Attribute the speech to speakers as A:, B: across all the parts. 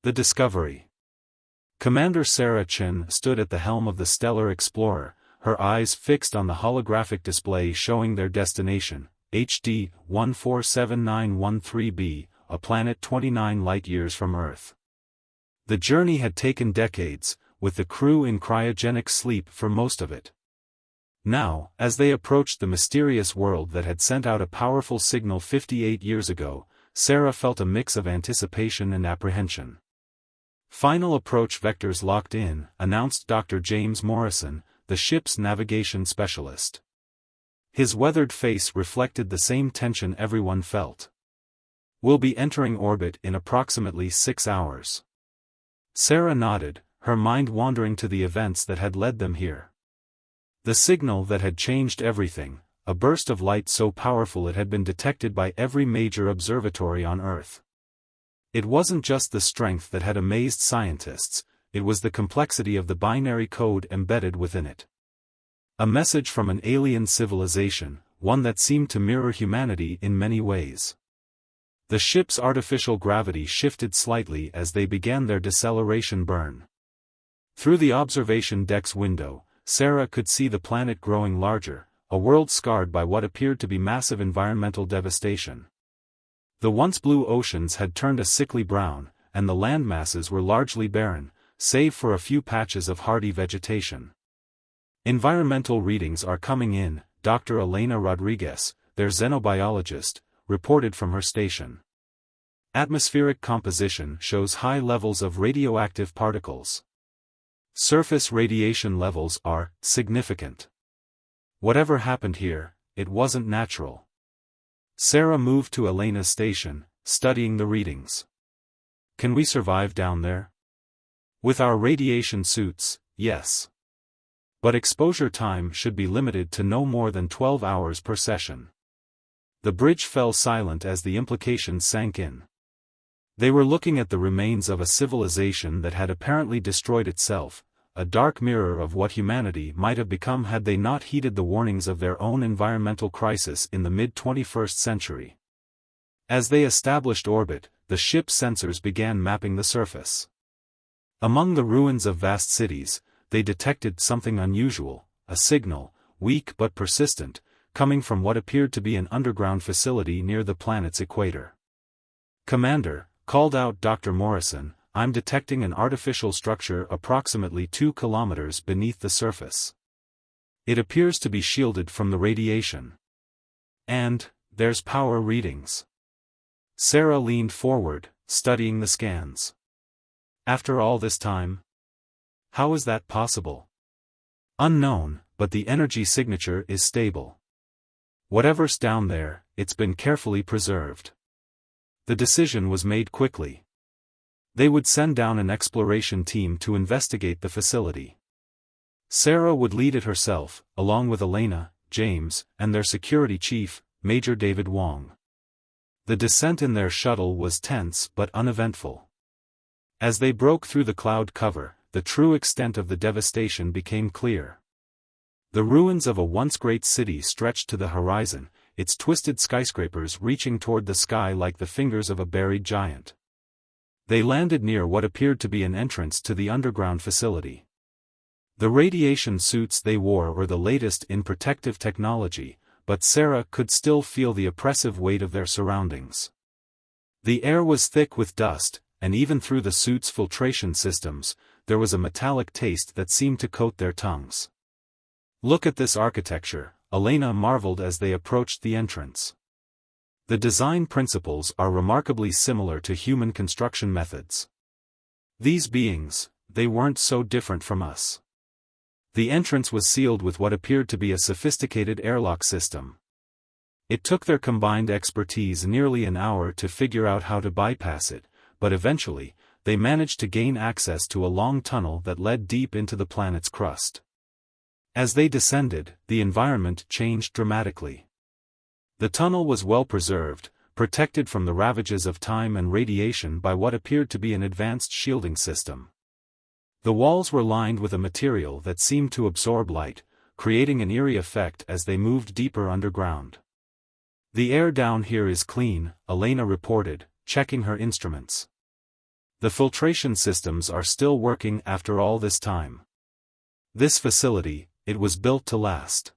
A: The Discovery. Commander Sarah Chin stood at the helm of the Stellar Explorer, her eyes fixed on the holographic display showing their destination, HD 147913b, a planet 29 light-years from Earth. The journey had taken decades, with the crew in cryogenic sleep for most of it. Now, as they approached the mysterious world that had sent out a powerful signal 58 years ago, Sarah felt a mix of anticipation and apprehension. "Final approach vectors locked in," announced Dr. James Morrison, the ship's navigation specialist. His weathered face reflected the same tension everyone felt. "We'll be entering orbit in approximately 6 hours." Sarah nodded, her mind wandering to the events that had led them here. The signal that had changed everything, a burst of light so powerful it had been detected by every major observatory on Earth. It wasn't just the strength that had amazed scientists, it was the complexity of the binary code embedded within it. A message from an alien civilization, one that seemed to mirror humanity in many ways. The ship's artificial gravity shifted slightly as they began their deceleration burn. Through the observation deck's window, Sarah could see the planet growing larger, a world scarred by what appeared to be massive environmental devastation. The once blue oceans had turned a sickly brown, and the land masses were largely barren, save for a few patches of hardy vegetation. "Environmental readings are coming in," Dr. Elena Rodriguez, their xenobiologist, reported from her station. "Atmospheric composition shows high levels of radioactive particles. Surface radiation levels are significant. Whatever happened here, it wasn't natural." Sarah moved to Elena's station, studying the readings. "Can we survive down there?" "With our radiation suits, yes. But exposure time should be limited to no more than 12 hours per session." The bridge fell silent as the implications sank in. They were looking at the remains of a civilization that had apparently destroyed itself, a dark mirror of what humanity might have become had they not heeded the warnings of their own environmental crisis in the mid-21st century. As they established orbit, the ship's sensors began mapping the surface. Among the ruins of vast cities, they detected something unusual, a signal, weak but persistent, coming from what appeared to be an underground facility near the planet's equator. "Commander," called out Dr. Morrison, "I'm detecting an artificial structure approximately 2 kilometers beneath the surface. It appears to be shielded from the radiation. And there's power readings." Sarah leaned forward, studying the scans. "After all this time? How is that possible?" "Unknown, but the energy signature is stable. Whatever's down there, it's been carefully preserved." The decision was made quickly. They would send down an exploration team to investigate the facility. Sarah would lead it herself, along with Elena, James, and their security chief, Major David Wong. The descent in their shuttle was tense but uneventful. As they broke through the cloud cover, the true extent of the devastation became clear. The ruins of a once great city stretched to the horizon, its twisted skyscrapers reaching toward the sky like the fingers of a buried giant. They landed near what appeared to be an entrance to the underground facility. The radiation suits they wore were the latest in protective technology, but Sarah could still feel the oppressive weight of their surroundings. The air was thick with dust, and even through the suit's filtration systems, there was a metallic taste that seemed to coat their tongues. "Look at this architecture," Elena marveled as they approached the entrance. "The design principles are remarkably similar to human construction methods. These beings, they weren't so different from us." The entrance was sealed with what appeared to be a sophisticated airlock system. It took their combined expertise nearly an hour to figure out how to bypass it, but eventually, they managed to gain access to a long tunnel that led deep into the planet's crust. As they descended, the environment changed dramatically. The tunnel was well preserved, protected from the ravages of time and radiation by what appeared to be an advanced shielding system. The walls were lined with a material that seemed to absorb light, creating an eerie effect as they moved deeper underground. "The air down here is clean," Elena reported, checking her instruments. The filtration systems are still working after all this time. This facility, it was built to last.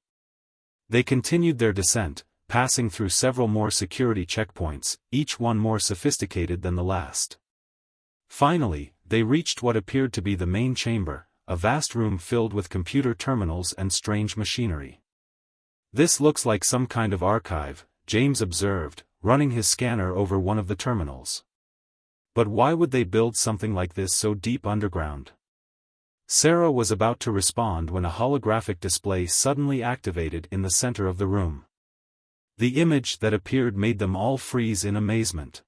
A: They continued their descent, passing through several more security checkpoints, each one more sophisticated than the last. Finally, they reached what appeared to be the main chamber, a vast room filled with computer terminals and strange machinery. "This looks like some kind of archive," James observed, running his scanner over one of the terminals. "But why would they build something like this so deep underground?" Sarah was about to respond when a holographic display suddenly activated in the center of the room. The image that appeared made them all freeze in amazement.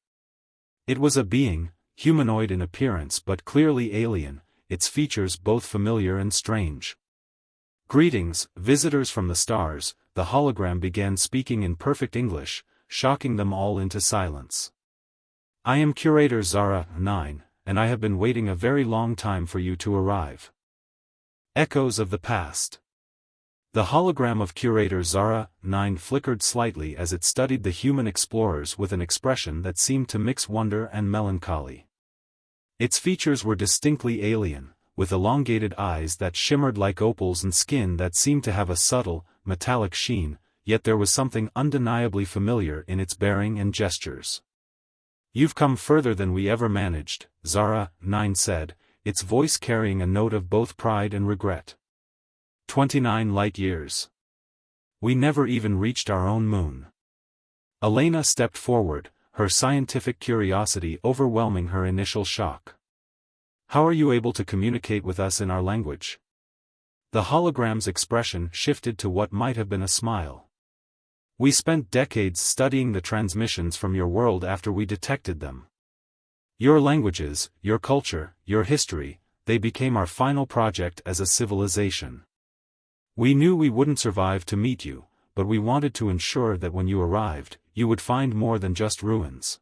A: It was a being, humanoid in appearance but clearly alien, its features both familiar and strange. "Greetings, visitors from the stars," the hologram began speaking in perfect English, shocking them all into silence. "I am Curator Zara 9, and I have been waiting a very long time for you to arrive." Echoes of the past. The hologram of Curator Zara 9 flickered slightly as it studied the human explorers with an expression that seemed to mix wonder and melancholy. Its features were distinctly alien, with elongated eyes that shimmered like opals and skin that seemed to have a subtle, metallic sheen, yet there was something undeniably familiar in its bearing and gestures. "You've come further than we ever managed," Zara 9 said, its voice carrying a note of both pride and regret. 29 light-years. We never even reached our own moon." Elena stepped forward, her scientific curiosity overwhelming her initial shock. "How are you able to communicate with us in our language?" The hologram's expression shifted to what might have been a smile. "We spent decades studying the transmissions from your world after we detected them. Your languages, your culture, your history, they became our final project as a civilization. We knew we wouldn't survive to meet you, but we wanted to ensure that when you arrived, you would find more than just ruins."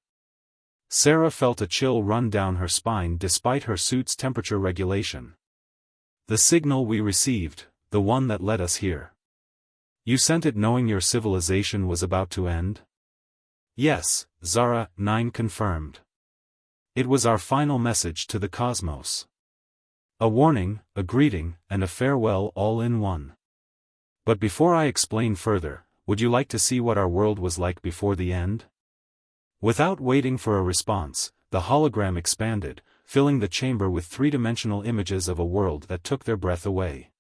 A: Sarah felt a chill run down her spine despite her suit's temperature regulation. "The signal we received, the one that led us here. You sent it knowing your civilization was about to end?" "Yes," Zara 9 confirmed. "It was our final message to the cosmos. A warning, a greeting, and a farewell all in one. But before I explain further, would you like to see what our world was like before the end?" Without waiting for a response, the hologram expanded, filling the chamber with three-dimensional images of a world that took their breath away.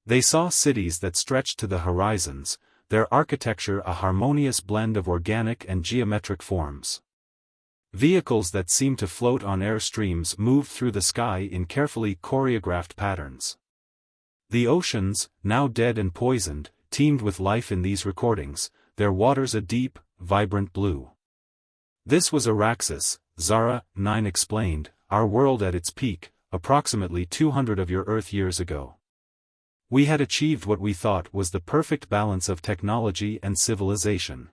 A: They saw cities that stretched to the horizons, their architecture a harmonious blend of organic and geometric forms. Vehicles that seemed to float on air streams moved through the sky in carefully choreographed patterns. The oceans, now dead and poisoned, teemed with life in these recordings, their waters a deep, vibrant blue. "This was Araxis," Zara 9 explained, "our world at its peak, approximately 200 of your Earth years ago. We had achieved what we thought was the perfect balance of technology and civilization.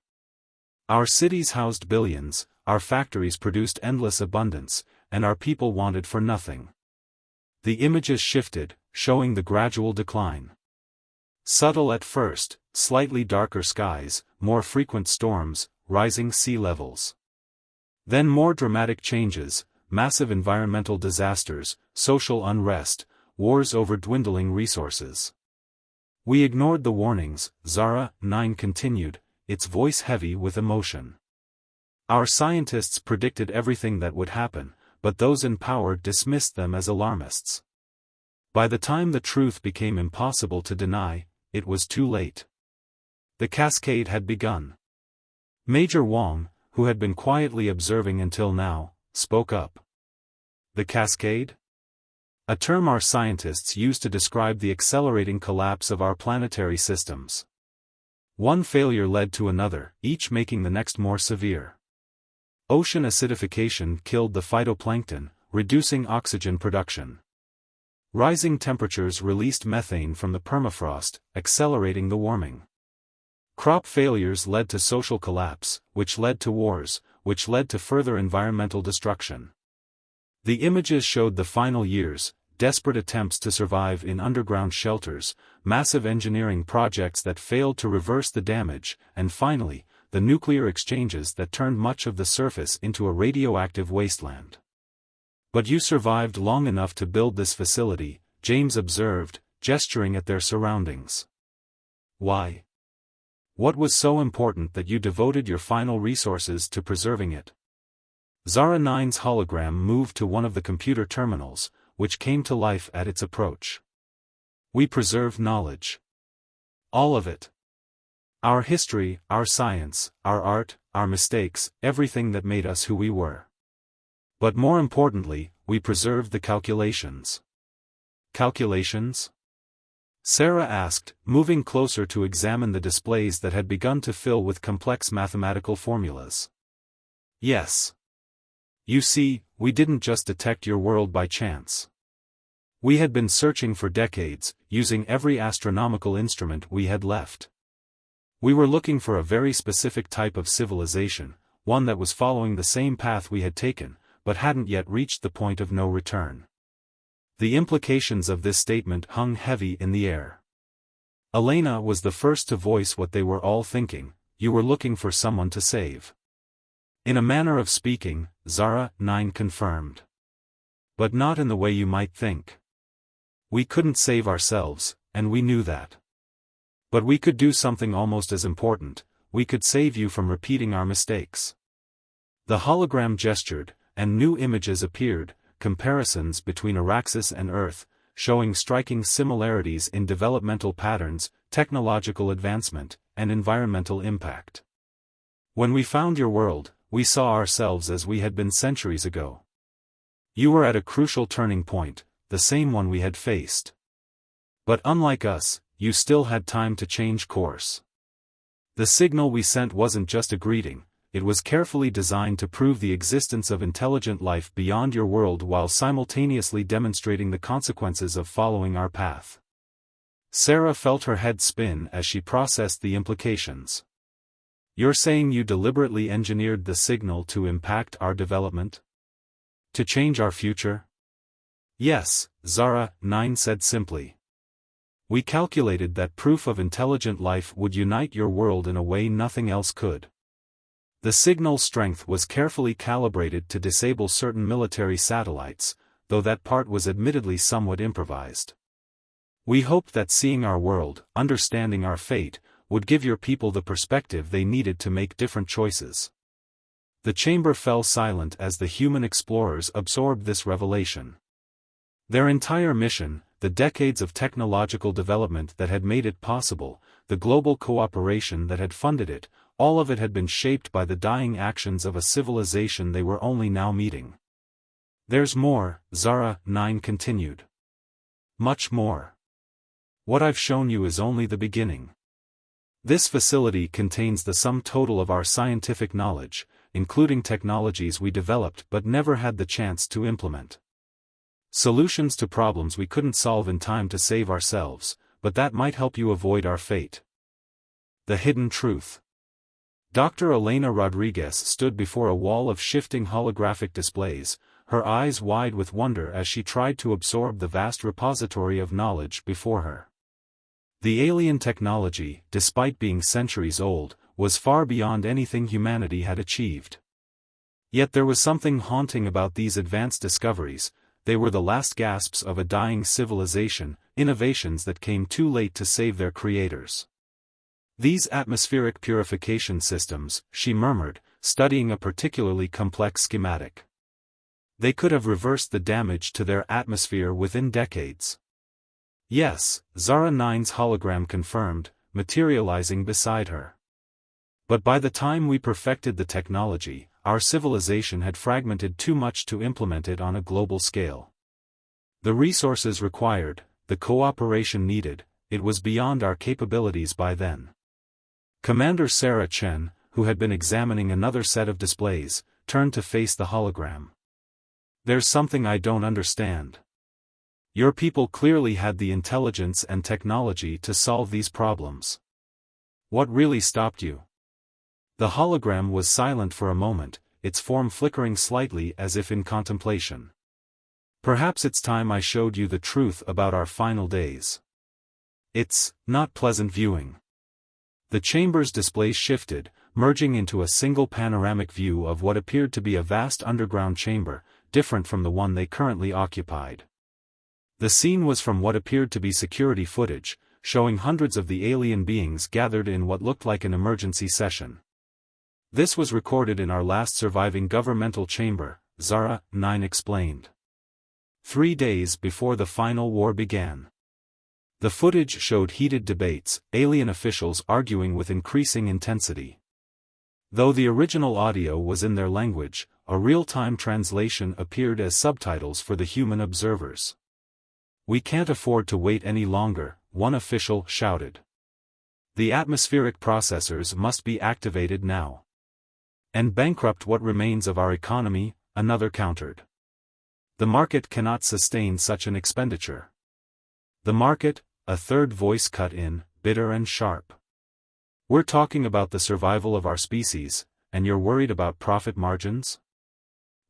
A: Our cities housed billions, our factories produced endless abundance, and our people wanted for nothing." The images shifted, showing the gradual decline. Subtle at first, slightly darker skies, more frequent storms, rising sea levels. Then more dramatic changes, massive environmental disasters, social unrest, wars over dwindling resources. "We ignored the warnings," Zara 9 continued, its voice heavy with emotion. "Our scientists predicted everything that would happen, but those in power dismissed them as alarmists. By the time the truth became impossible to deny, it was too late. The cascade had begun." Major Wong, who had been quietly observing until now, spoke up. "The cascade? A term our scientists use to describe the accelerating collapse of our planetary systems. One failure led to another, each making the next more severe. Ocean acidification killed the phytoplankton, reducing oxygen production. Rising temperatures released methane from the permafrost, accelerating the warming. Crop failures led to social collapse, which led to wars, which led to further environmental destruction. The images showed the final years, desperate attempts to survive in underground shelters, massive engineering projects that failed to reverse the damage, and finally, the nuclear exchanges that turned much of the surface into a radioactive wasteland. But you survived long enough to build this facility, James observed, gesturing at their surroundings. Why? What was so important that you devoted your final resources to preserving it? Zara 9's hologram moved to one of the computer terminals, which came to life at its approach. We preserve knowledge. All of it. Our history, our science, our art, our mistakes, everything that made us who we were. But more importantly, we preserved the calculations. Calculations? Sarah asked, moving closer to examine the displays that had begun to fill with complex mathematical formulas. Yes. You see, we didn't just detect your world by chance. We had been searching for decades, using every astronomical instrument we had left. We were looking for a very specific type of civilization, one that was following the same path we had taken, but hadn't yet reached the point of no return. The implications of this statement hung heavy in the air. Elena was the first to voice what they were all thinking: you were looking for someone to save. In a manner of speaking, Zara 9 confirmed. But not in the way you might think. We couldn't save ourselves, and we knew that. But we could do something almost as important: we could save you from repeating our mistakes. The hologram gestured, and new images appeared, comparisons between Araxis and Earth, showing striking similarities in developmental patterns, technological advancement, and environmental impact. When we found your world, we saw ourselves as we had been centuries ago. You were at a crucial turning point, the same one we had faced. But unlike us, you still had time to change course. The signal we sent wasn't just a greeting. It was carefully designed to prove the existence of intelligent life beyond your world while simultaneously demonstrating the consequences of following our path. Sarah felt her head spin as she processed the implications. You're saying you deliberately engineered the signal to impact our development? To change our future? Yes, Zara 9 said simply. We calculated that proof of intelligent life would unite your world in a way nothing else could. The signal strength was carefully calibrated to disable certain military satellites, though that part was admittedly somewhat improvised. We hoped that seeing our world, understanding our fate, would give your people the perspective they needed to make different choices. The chamber fell silent as the human explorers absorbed this revelation. Their entire mission, the decades of technological development that had made it possible, the global cooperation that had funded it, all of it had been shaped by the dying actions of a civilization they were only now meeting. There's more, Zara 9 continued. Much more. What I've shown you is only the beginning. This facility contains the sum total of our scientific knowledge, including technologies we developed but never had the chance to implement. Solutions to problems we couldn't solve in time to save ourselves, but that might help you avoid our fate. The hidden truth. Dr. Elena Rodriguez stood before a wall of shifting holographic displays, her eyes wide with wonder as she tried to absorb the vast repository of knowledge before her. The alien technology, despite being centuries old, was far beyond anything humanity had achieved. Yet there was something haunting about these advanced discoveries. They were the last gasps of a dying civilization, innovations that came too late to save their creators. These atmospheric purification systems, she murmured, studying a particularly complex schematic. They could have reversed the damage to their atmosphere within decades. Yes, Zara 9's hologram confirmed, materializing beside her. But by the time we perfected the technology, our civilization had fragmented too much to implement it on a global scale. The resources required, the cooperation needed, it was beyond our capabilities by then. Commander Sarah Chen, who had been examining another set of displays, turned to face the hologram. There's something I don't understand. Your people clearly had the intelligence and technology to solve these problems. What really stopped you? The hologram was silent for a moment, its form flickering slightly as if in contemplation. Perhaps it's time I showed you the truth about our final days. It's not pleasant viewing. The chamber's display shifted, merging into a single panoramic view of what appeared to be a vast underground chamber, different from the one they currently occupied. The scene was from what appeared to be security footage, showing hundreds of the alien beings gathered in what looked like an emergency session. This was recorded in our last surviving governmental chamber, Zara 9 explained. 3 days before the final war began. The footage showed heated debates, alien officials arguing with increasing intensity. Though the original audio was in their language, a real-time translation appeared as subtitles for the human observers. "We can't afford to wait any longer," one official shouted. "The atmospheric processors must be activated now. And bankrupt what remains of our economy," another countered. "The market cannot sustain such an expenditure." "The market?" a third voice cut in, bitter and sharp. "We're talking about the survival of our species, and you're worried about profit margins?"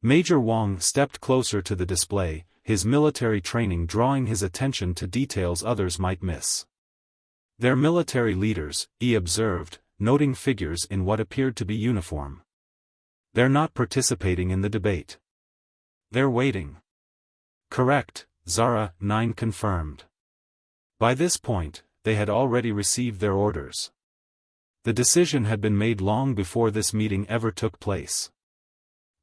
A: Major Wong stepped closer to the display, his military training drawing his attention to details others might miss. "They're military leaders," he observed, noting figures in what appeared to be uniform. "They're not participating in the debate. They're waiting." "Correct," Zara 9 confirmed. By this point, they had already received their orders. The decision had been made long before this meeting ever took place.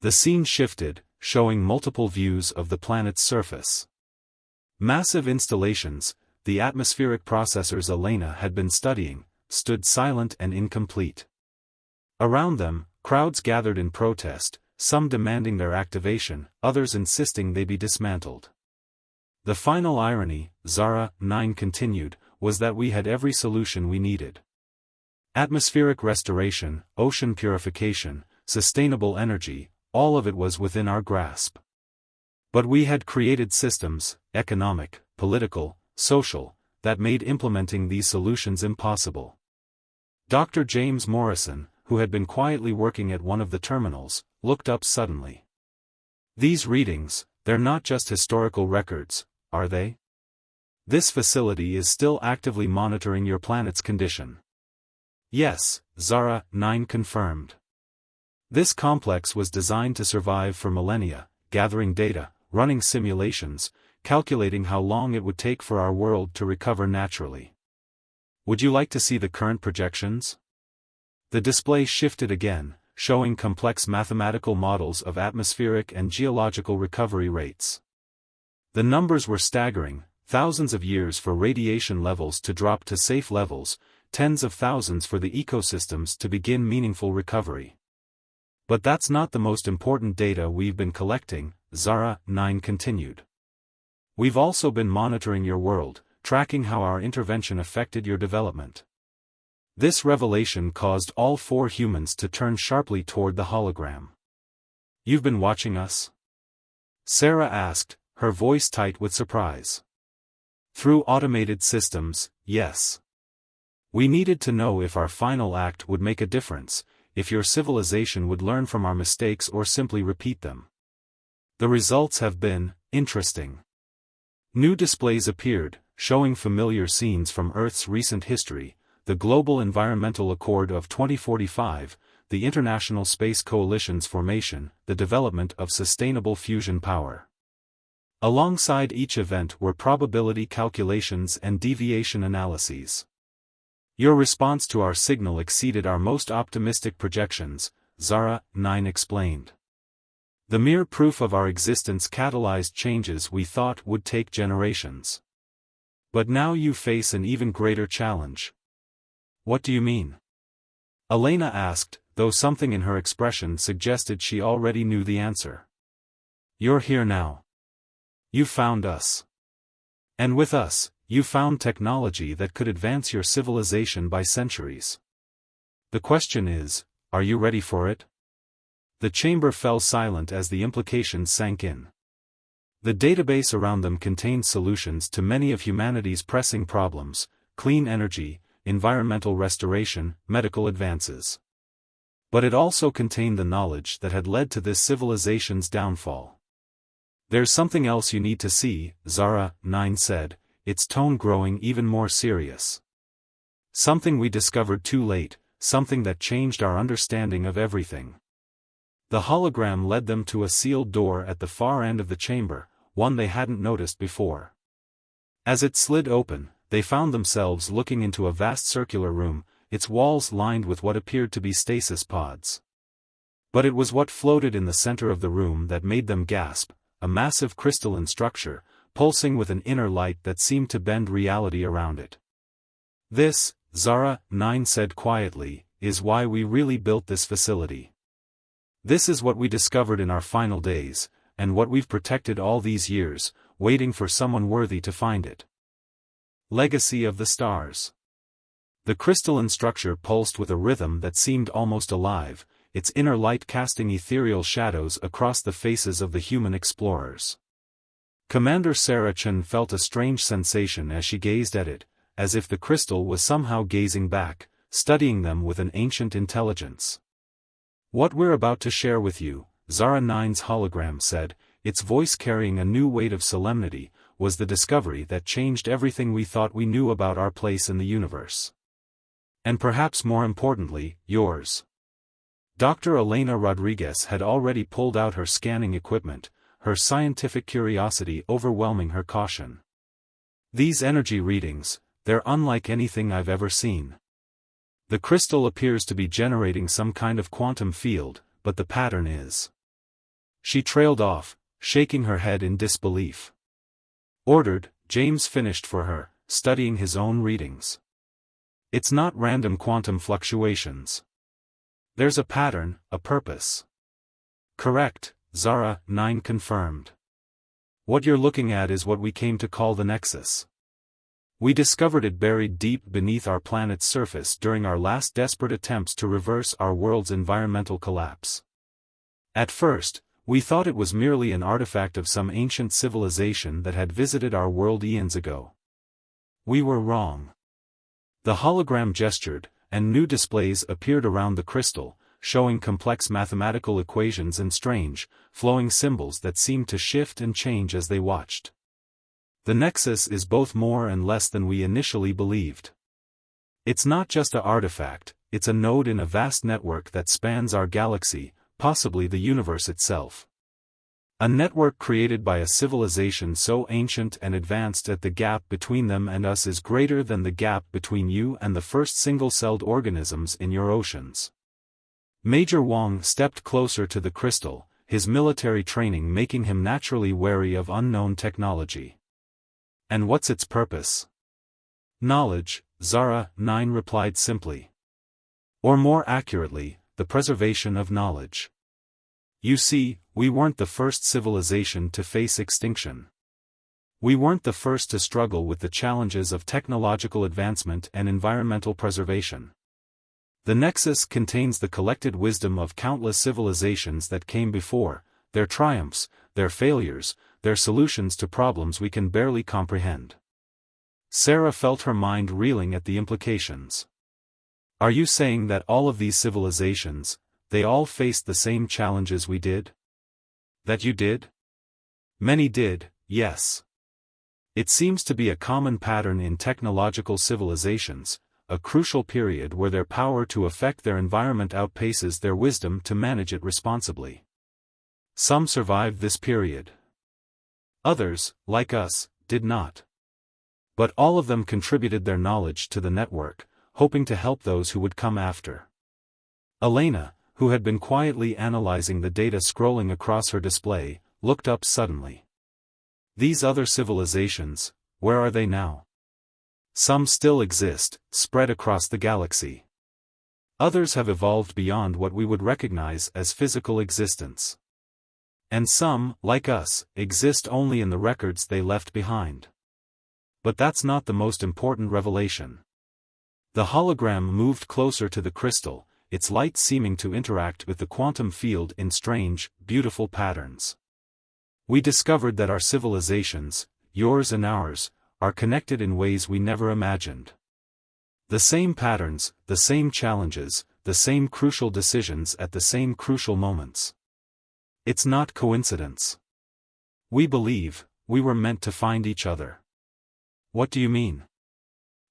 A: The scene shifted, showing multiple views of the planet's surface. Massive installations, the atmospheric processors Elena had been studying, stood silent and incomplete. Around them, crowds gathered in protest, some demanding their activation, others insisting they be dismantled. "The final irony," Zara 9 continued, "was that we had every solution we needed. Atmospheric restoration, ocean purification, sustainable energy, all of it was within our grasp. But we had created systems, economic, political, social, that made implementing these solutions impossible." Dr. James Morrison, who had been quietly working at one of the terminals, looked up suddenly. "These readings, they're not just historical records, are they? This facility is still actively monitoring your planet's condition." "Yes," Zara 9 confirmed. "This complex was designed to survive for millennia, gathering data, running simulations, calculating how long it would take for our world to recover naturally. Would you like to see the current projections?" The display shifted again, showing complex mathematical models of atmospheric and geological recovery rates. The numbers were staggering: thousands of years for radiation levels to drop to safe levels, tens of thousands for the ecosystems to begin meaningful recovery. "But that's not the most important data we've been collecting," Zara 9 continued. "We've also been monitoring your world, tracking how our intervention affected your development." This revelation caused all 4 humans to turn sharply toward the hologram. "You've been watching us?" Sarah asked, her voice tight with surprise. "Through automated systems, yes. We needed to know if our final act would make a difference, if your civilization would learn from our mistakes or simply repeat them. The results have been interesting." New displays appeared, showing familiar scenes from Earth's recent history: the Global Environmental Accord of 2045, the International Space Coalition's formation, the development of sustainable fusion power. Alongside each event were probability calculations and deviation analyses. "Your response to our signal exceeded our most optimistic projections," Zara 9 explained. "The mere proof of our existence catalyzed changes we thought would take generations. But now you face an even greater challenge." "What do you mean?" Elena asked, though something in her expression suggested she already knew the answer. "You're here now. You found us. And with us, you found technology that could advance your civilization by centuries. The question is, are you ready for it?" The chamber fell silent as the implications sank in. The database around them contained solutions to many of humanity's pressing problems: clean energy, environmental restoration, medical advances. But it also contained the knowledge that had led to this civilization's downfall. "There's something else you need to see," Zara 9 said, its tone growing even more serious. "Something we discovered too late, something that changed our understanding of everything." The hologram led them to a sealed door at the far end of the chamber, one they hadn't noticed before. As it slid open, they found themselves looking into a vast circular room, its walls lined with what appeared to be stasis pods. But it was what floated in the center of the room that made them gasp, a massive crystalline structure, pulsing with an inner light that seemed to bend reality around it. This, Zara 9 said quietly, is why we really built this facility. This is what we discovered in our final days, and what we've protected all these years, waiting for someone worthy to find it. Legacy of the Stars. The crystalline structure pulsed with a rhythm that seemed almost alive, its inner light casting ethereal shadows across the faces of the human explorers. Commander Sarah Chen felt a strange sensation as she gazed at it, as if the crystal was somehow gazing back, studying them with an ancient intelligence. What we're about to share with you, Zara 9's hologram said, its voice carrying a new weight of solemnity, was the discovery that changed everything we thought we knew about our place in the universe. And perhaps more importantly, yours. Dr. Elena Rodriguez had already pulled out her scanning equipment, her scientific curiosity overwhelming her caution. These energy readings, they're unlike anything I've ever seen. The crystal appears to be generating some kind of quantum field, but the pattern is. She trailed off, shaking her head in disbelief. Ordered, James finished for her, studying his own readings. It's not random quantum fluctuations. There's a pattern, a purpose. Correct, Zara 9 confirmed. What you're looking at is what we came to call the Nexus. We discovered it buried deep beneath our planet's surface during our last desperate attempts to reverse our world's environmental collapse. At first, we thought it was merely an artifact of some ancient civilization that had visited our world eons ago. We were wrong. The hologram gestured, and new displays appeared around the crystal, showing complex mathematical equations and strange, flowing symbols that seemed to shift and change as they watched. The Nexus is both more and less than we initially believed. It's not just an artifact, it's a node in a vast network that spans our galaxy, possibly the universe itself. A network created by a civilization so ancient and advanced that the gap between them and us is greater than the gap between you and the first single-celled organisms in your oceans. Major Wong stepped closer to the crystal, his military training making him naturally wary of unknown technology. And what's its purpose? Knowledge, Zara 9 replied simply. Or more accurately, the preservation of knowledge. You see, we weren't the first civilization to face extinction. We weren't the first to struggle with the challenges of technological advancement and environmental preservation. The Nexus contains the collected wisdom of countless civilizations that came before, their triumphs, their failures, their solutions to problems we can barely comprehend. Sarah felt her mind reeling at the implications. Are you saying that all of these civilizations, they all faced the same challenges we did? That you did? Many did, yes. It seems to be a common pattern in technological civilizations, a crucial period where their power to affect their environment outpaces their wisdom to manage it responsibly. Some survived this period. Others, like us, did not. But all of them contributed their knowledge to the network, hoping to help those who would come after. Elena, who had been quietly analyzing the data scrolling across her display, looked up suddenly. These other civilizations, where are they now? Some still exist, spread across the galaxy. Others have evolved beyond what we would recognize as physical existence. And some, like us, exist only in the records they left behind. But that's not the most important revelation. The hologram moved closer to the crystal, its light seeming to interact with the quantum field in strange, beautiful patterns. We discovered that our civilizations, yours and ours, are connected in ways we never imagined. The same patterns, the same challenges, the same crucial decisions at the same crucial moments. It's not coincidence. We believe, we were meant to find each other. What do you mean?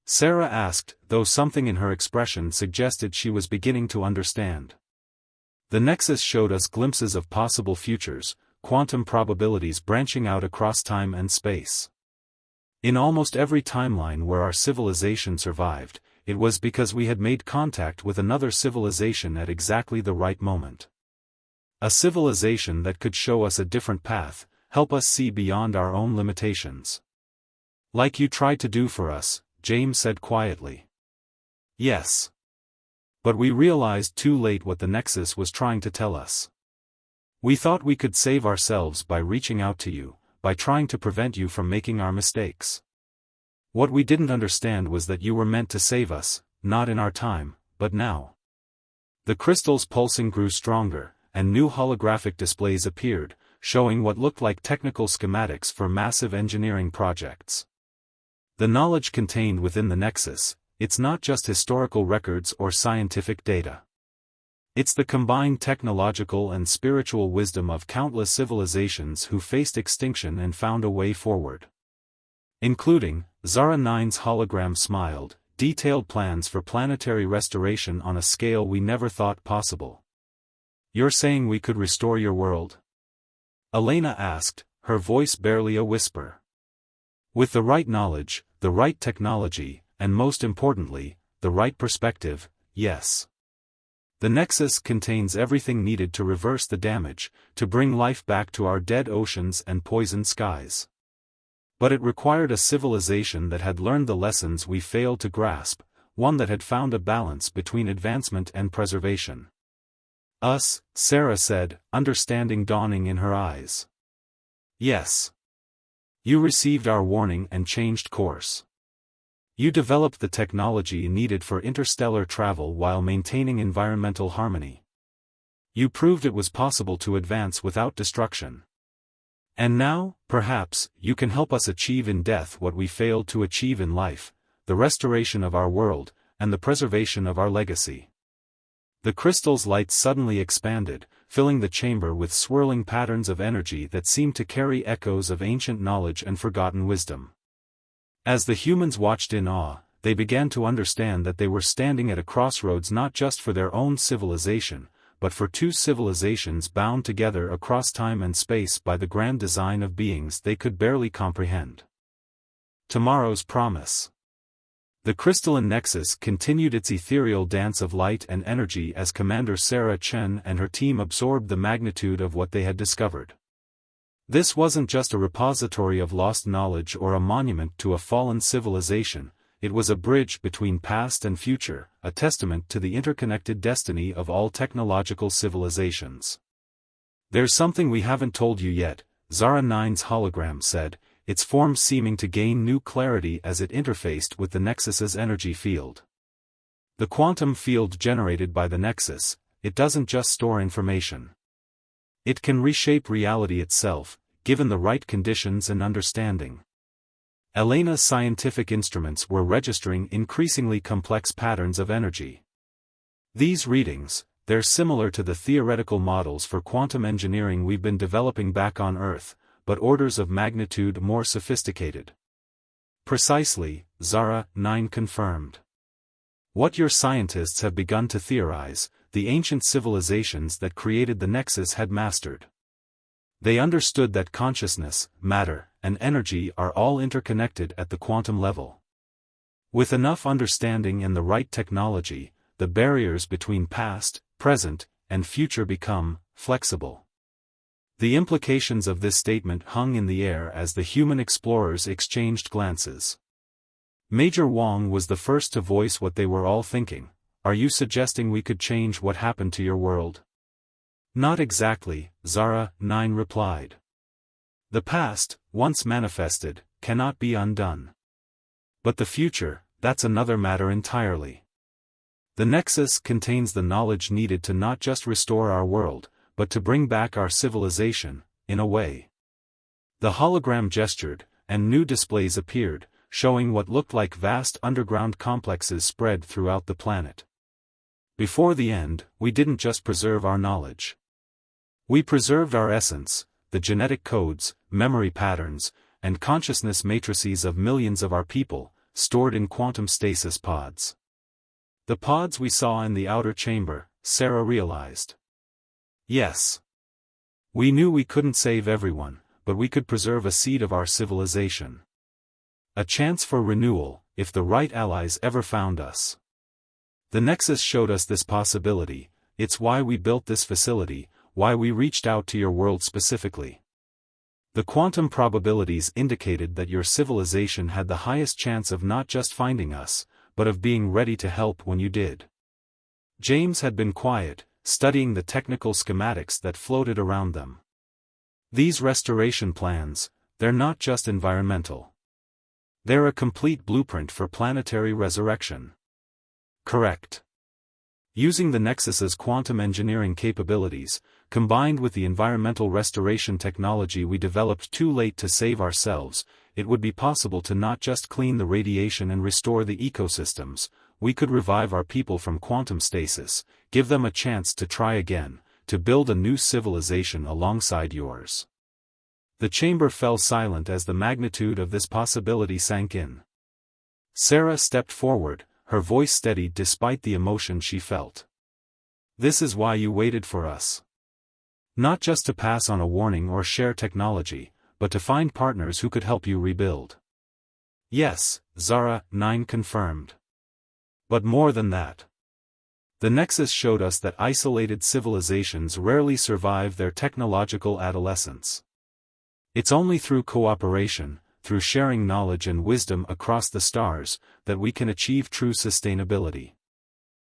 A: Sarah asked, though something in her expression suggested she was beginning to understand. The Nexus showed us glimpses of possible futures, quantum probabilities branching out across time and space. In almost every timeline where our civilization survived, it was because we had made contact with another civilization at exactly the right moment. A civilization that could show us a different path, help us see beyond our own limitations. Like you tried to do for us, James said quietly. Yes. But we realized too late what the Nexus was trying to tell us. We thought we could save ourselves by reaching out to you, by trying to prevent you from making our mistakes. What we didn't understand was that you were meant to save us, not in our time, but now. The crystal's pulsing grew stronger, and new holographic displays appeared, showing what looked like technical schematics for massive engineering projects. The knowledge contained within the Nexus, it's not just historical records or scientific data. It's the combined technological and spiritual wisdom of countless civilizations who faced extinction and found a way forward. Including, Zara 9's hologram smiled, detailed plans for planetary restoration on a scale we never thought possible. You're saying we could restore your world? Elena asked, her voice barely a whisper. With the right knowledge, the right technology, and most importantly, the right perspective, yes. The Nexus contains everything needed to reverse the damage, to bring life back to our dead oceans and poisoned skies. But it required a civilization that had learned the lessons we failed to grasp, one that had found a balance between advancement and preservation. Us, Sarah said, understanding dawning in her eyes. Yes. You received our warning and changed course. You developed the technology needed for interstellar travel while maintaining environmental harmony. You proved it was possible to advance without destruction. And now, perhaps, you can help us achieve in death what we failed to achieve in life, the restoration of our world, and the preservation of our legacy. The crystal's light suddenly expanded, filling the chamber with swirling patterns of energy that seemed to carry echoes of ancient knowledge and forgotten wisdom. As the humans watched in awe, they began to understand that they were standing at a crossroads not just for their own civilization, but for two civilizations bound together across time and space by the grand design of beings they could barely comprehend. Tomorrow's promise. The crystalline Nexus continued its ethereal dance of light and energy as Commander Sarah Chen and her team absorbed the magnitude of what they had discovered. This wasn't just a repository of lost knowledge or a monument to a fallen civilization, it was a bridge between past and future, a testament to the interconnected destiny of all technological civilizations. There's something we haven't told you yet, Zara 9's hologram said, its form seeming to gain new clarity as it interfaced with the Nexus's energy field. The quantum field generated by the Nexus, it doesn't just store information. It can reshape reality itself, given the right conditions and understanding. Elena's scientific instruments were registering increasingly complex patterns of energy. These readings, they're similar to the theoretical models for quantum engineering we've been developing back on Earth, but orders of magnitude more sophisticated. Precisely, Zara 9 confirmed. What your scientists have begun to theorize, the ancient civilizations that created the Nexus had mastered. They understood that consciousness, matter, and energy are all interconnected at the quantum level. With enough understanding and the right technology, the barriers between past, present, and future become flexible. The implications of this statement hung in the air as the human explorers exchanged glances. Major Wong was the first to voice what they were all thinking. Are you suggesting we could change what happened to your world? Not exactly, Zara 9 replied. The past, once manifested, cannot be undone. But the future, that's another matter entirely. The Nexus contains the knowledge needed to not just restore our world, but to bring back our civilization, in a way. The hologram gestured, and new displays appeared, showing what looked like vast underground complexes spread throughout the planet. Before the end, we didn't just preserve our knowledge. We preserved our essence, the genetic codes, memory patterns, and consciousness matrices of millions of our people, stored in quantum stasis pods. The pods we saw in the outer chamber, Sarah realized. Yes. We knew we couldn't save everyone, but we could preserve a seed of our civilization. A chance for renewal, if the right allies ever found us. The Nexus showed us this possibility. It's why we built this facility, why we reached out to your world specifically. The quantum probabilities indicated that your civilization had the highest chance of not just finding us, but of being ready to help when you did. James had been quiet, studying the technical schematics that floated around them. These restoration plans, they're not just environmental. They're a complete blueprint for planetary resurrection. Correct. Using the Nexus's quantum engineering capabilities, combined with the environmental restoration technology we developed too late to save ourselves, it would be possible to not just clean the radiation and restore the ecosystems, we could revive our people from quantum stasis, give them a chance to try again, to build a new civilization alongside yours. The chamber fell silent as the magnitude of this possibility sank in. Sarah stepped forward, her voice steady despite the emotion she felt. This is why you waited for us. Not just to pass on a warning or share technology, but to find partners who could help you rebuild. Yes, Zara, 9 confirmed. But more than that. The Nexus showed us that isolated civilizations rarely survive their technological adolescence. It's only through cooperation, through sharing knowledge and wisdom across the stars, that we can achieve true sustainability.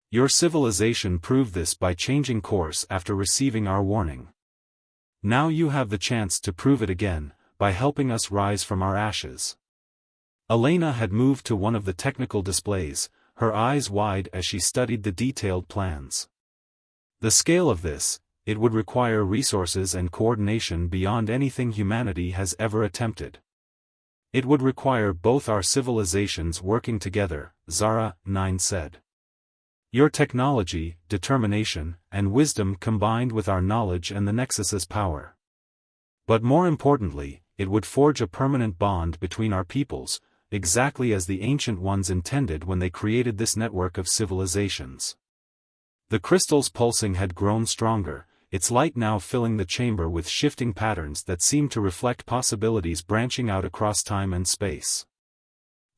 A: Your civilization proved this by changing course after receiving our warning. Now you have the chance to prove it again, by helping us rise from our ashes. Elena had moved to one of the technical displays, her eyes wide as she studied the detailed plans. The scale of this, it would require resources and coordination beyond anything humanity has ever attempted. It would require both our civilizations working together, Zara, 9 said. Your technology, determination, and wisdom combined with our knowledge and the Nexus's power. But more importantly, it would forge a permanent bond between our peoples, exactly as the ancient ones intended when they created this network of civilizations. The crystal's pulsing had grown stronger, its light now filling the chamber with shifting patterns that seemed to reflect possibilities branching out across time and space.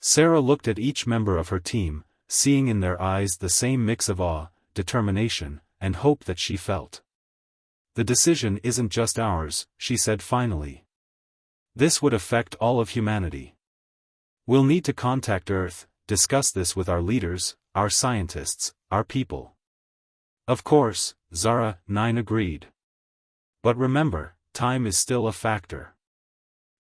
A: Sarah looked at each member of her team, seeing in their eyes the same mix of awe, determination, and hope that she felt. The decision isn't just ours, she said finally. This would affect all of humanity. We'll need to contact Earth, discuss this with our leaders, our scientists, our people. Of course, Zara, 9 agreed. But remember, time is still a factor.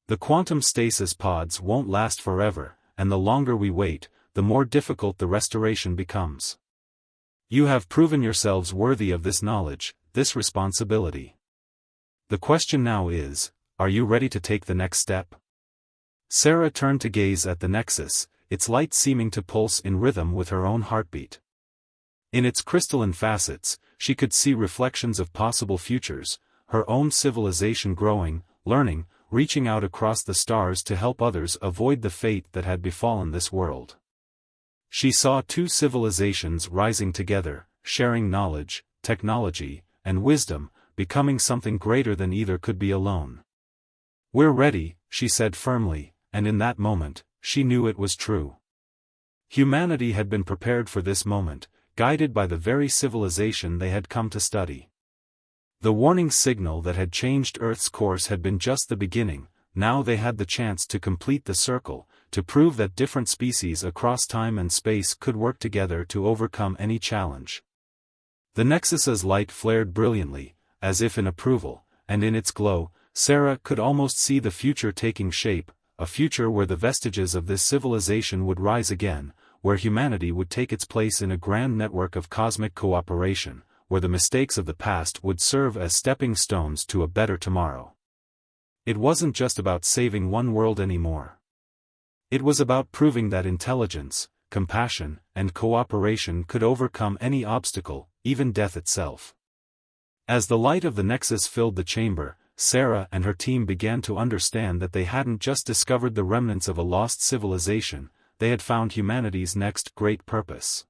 A: The quantum stasis pods won't last forever, and the longer we wait, the more difficult the restoration becomes. You have proven yourselves worthy of this knowledge, this responsibility. The question now is, are you ready to take the next step? Sarah turned to gaze at the Nexus, its light seeming to pulse in rhythm with her own heartbeat. In its crystalline facets, she could see reflections of possible futures, her own civilization growing, learning, reaching out across the stars to help others avoid the fate that had befallen this world. She saw two civilizations rising together, sharing knowledge, technology, and wisdom, becoming something greater than either could be alone. We're ready, she said firmly, and in that moment, she knew it was true. Humanity had been prepared for this moment, guided by the very civilization they had come to study. The warning signal that had changed Earth's course had been just the beginning. Now they had the chance to complete the circle, to prove that different species across time and space could work together to overcome any challenge. The Nexus's light flared brilliantly, as if in approval, and in its glow, Sarah could almost see the future taking shape, a future where the vestiges of this civilization would rise again, where humanity would take its place in a grand network of cosmic cooperation, where the mistakes of the past would serve as stepping stones to a better tomorrow. It wasn't just about saving one world anymore. It was about proving that intelligence, compassion, and cooperation could overcome any obstacle, even death itself. As the light of the Nexus filled the chamber, Sarah and her team began to understand that they hadn't just discovered the remnants of a lost civilization, they had found humanity's next great purpose.